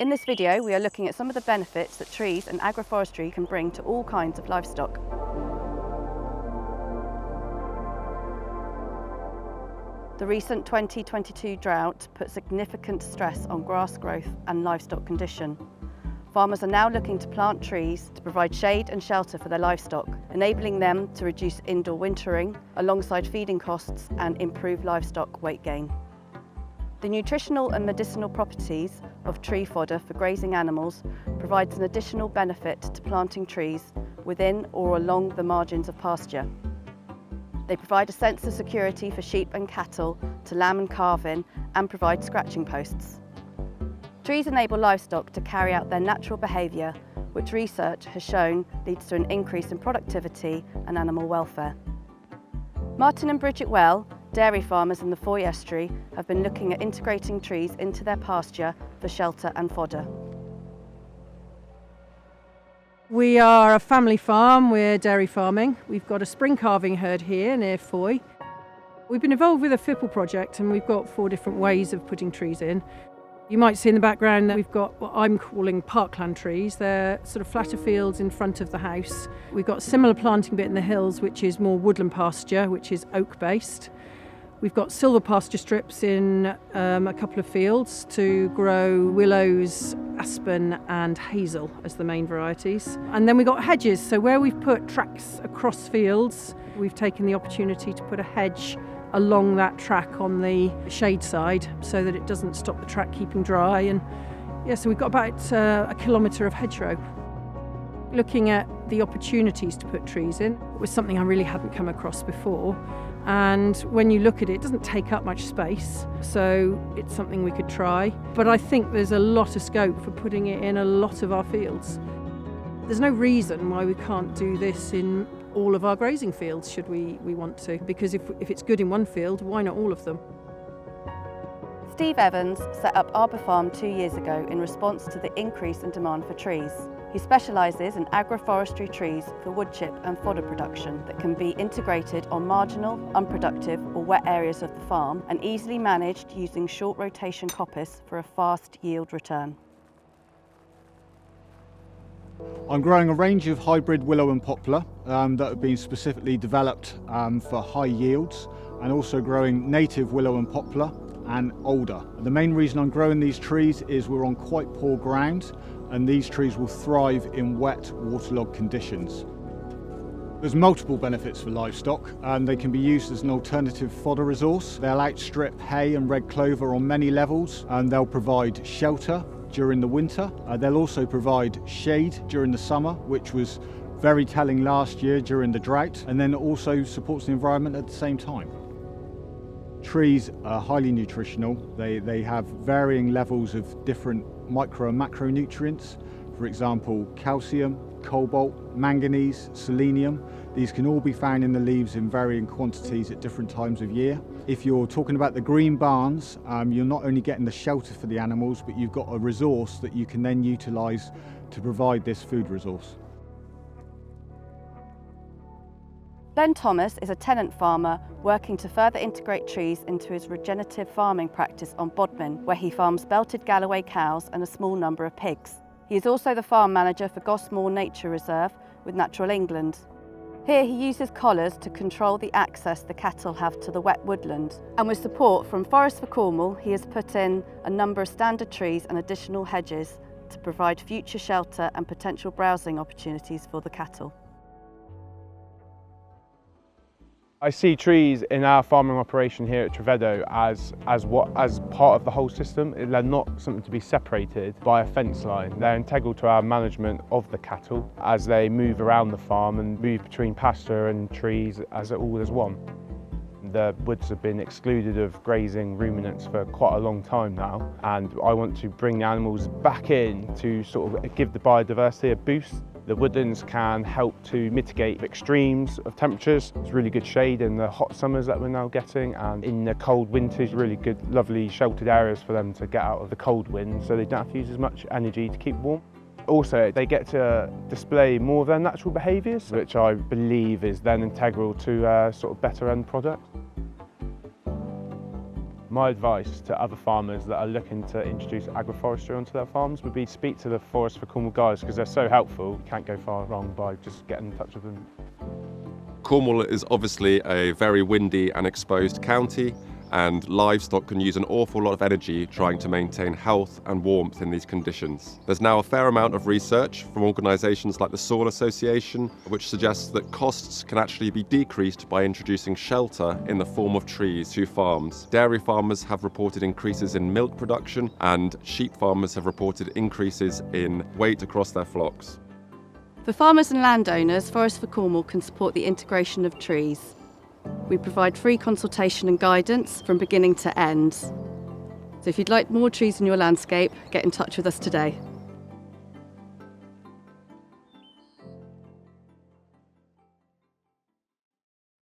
In this video, we are looking at some of the benefits that trees and agroforestry can bring to all kinds of livestock. The recent 2022 drought put significant stress on grass growth and livestock condition. Farmers are now looking to plant trees to provide shade and shelter for their livestock, enabling them to reduce indoor wintering alongside feeding costs and improve livestock weight gain. The nutritional and medicinal properties of tree fodder for grazing animals provides an additional benefit to planting trees within or along the margins of pasture. They provide a sense of security for sheep and cattle to lamb and calve in and provide scratching posts. Trees enable livestock to carry out their natural behaviour, which research has shown leads to an increase in productivity and animal welfare. Martin and Bridget Well, dairy farmers in the Foy estuary, have been looking at integrating trees into their pasture for shelter and fodder. We are a family farm, we're dairy farming. We've got a spring calving herd here near Foy. We've been involved with a FIPL project and we've got 4 different ways of putting trees in. You might see in the background that we've got what I'm calling parkland trees. They're sort of flatter fields in front of the house. We've got a similar planting bit in the hills, which is more woodland pasture, which is oak based. We've got silver pasture strips in a couple of fields to grow willows, aspen and hazel as the main varieties. And then we've got hedges, so where we've put tracks across fields, we've taken the opportunity to put a hedge along that track on the shade side so that it doesn't stop the track keeping dry. And yeah, so we've got about a kilometre of hedgerow. Looking at the opportunities to put trees in was something I really hadn't come across before. And when you look at it, it doesn't take up much space, so it's something we could try. But I think there's a lot of scope for putting it in a lot of our fields. There's no reason why we can't do this in all of our grazing fields, should we want to, because if it's good in one field, why not all of them? Steve Evans set up Arbour Farm 2 years ago in response to the increase in demand for trees. He specialises in agroforestry trees for wood chip and fodder production that can be integrated on marginal, unproductive or wet areas of the farm and easily managed using short rotation coppice for a fast yield return. I'm growing a range of hybrid willow and poplar that have been specifically developed for high yields, and also growing native willow and poplar and alder. The main reason I'm growing these trees is we're on quite poor ground and these trees will thrive in wet, waterlogged conditions. There's multiple benefits for livestock and they can be used as an alternative fodder resource. They'll outstrip hay and red clover on many levels and they'll provide shelter during the winter. They'll also provide shade during the summer, which was very telling last year during the drought, and then also supports the environment at the same time. Trees are highly nutritional. They have varying levels of different micro and macronutrients. For example, calcium, cobalt, manganese, selenium. These can all be found in the leaves in varying quantities at different times of year. If you're talking about the green barns, you're not only getting the shelter for the animals, but you've got a resource that you can then utilise to provide this food resource. Ben Thomas is a tenant farmer working to further integrate trees into his regenerative farming practice on Bodmin, where he farms belted Galloway cows and a small number of pigs. He is also the farm manager for Gosmore Nature Reserve with Natural England. Here he uses collars to control the access the cattle have to the wet woodland. And with support from Forest for Cornwall, he has put in a number of standard trees and additional hedges to provide future shelter and potential browsing opportunities for the cattle. I see trees in our farming operation here at Treveddow as part of the whole system. They're not something to be separated by a fence line. They're integral to our management of the cattle as they move around the farm and move between pasture and trees as all as one. The woods have been excluded of grazing ruminants for quite a long time now, and I want to bring the animals back in to sort of give the biodiversity a boost. The woodlands can help to mitigate extremes of temperatures. It's really good shade in the hot summers that we're now getting, and in the cold winters, really good, lovely sheltered areas for them to get out of the cold wind so they don't have to use as much energy to keep warm. Also, they get to display more of their natural behaviours, which I believe is then integral to a sort of better end product. My advice to other farmers that are looking to introduce agroforestry onto their farms would be speak to the Forest for Cornwall guys because they're so helpful. You can't go far wrong by just getting in touch with them. Cornwall is obviously a very windy and exposed county, and livestock can use an awful lot of energy trying to maintain health and warmth in these conditions. There's now a fair amount of research from organisations like the Soil Association, which suggests that costs can actually be decreased by introducing shelter in the form of trees to farms. Dairy farmers have reported increases in milk production, and sheep farmers have reported increases in weight across their flocks. For farmers and landowners, Forest for Cornwall can support the integration of trees. We provide free consultation and guidance from beginning to end. So if you'd like more trees in your landscape, get in touch with us today.